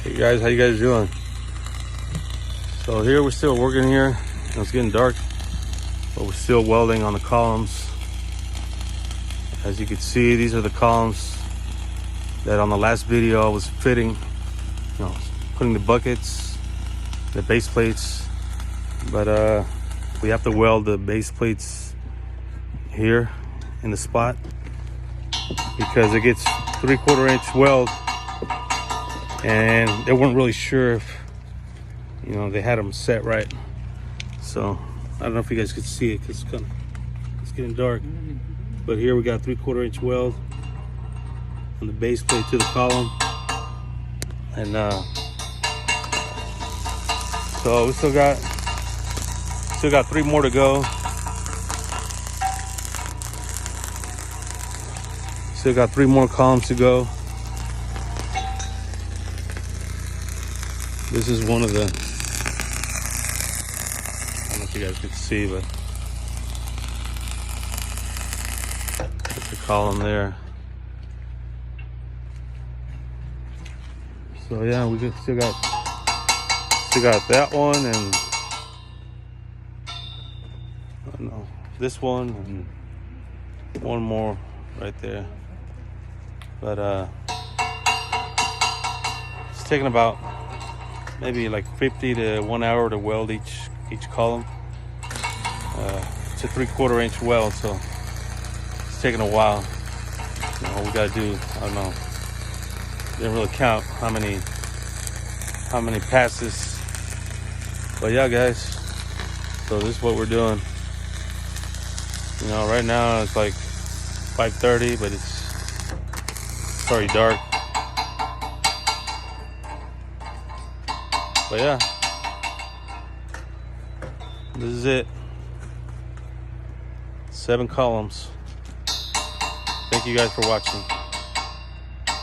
Hey guys, how you guys doing? So here we're still working here. It's getting dark, but we're still welding on the columns. As you can see, these are the columns that on the last video I was fitting, putting the buckets, the base plates. But we have to weld the base plates here in the spot because it gets 3/4 inch weld, and they weren't really sure if they had them set right. So I don't know if you guys could see it because it's getting dark. But here we got 3/4 inch weld on the base plate to the column, and so we still got 3 more to go. Still got 3 more columns to go. This is one of the, I don't know if you guys can see, but it's a column there. So yeah, we still got that one, and I don't know, this one, and one more right there. But it's taking about maybe like 50 to 1 hour to weld each column. It's a 3/4 inch weld, so it's taking a while. We gotta do, I don't know, didn't really count how many passes. But yeah guys, so this is what we're doing. Right now it's like 5:30, but it's already dark. But yeah, this is it. 7 columns. Thank you guys for watching.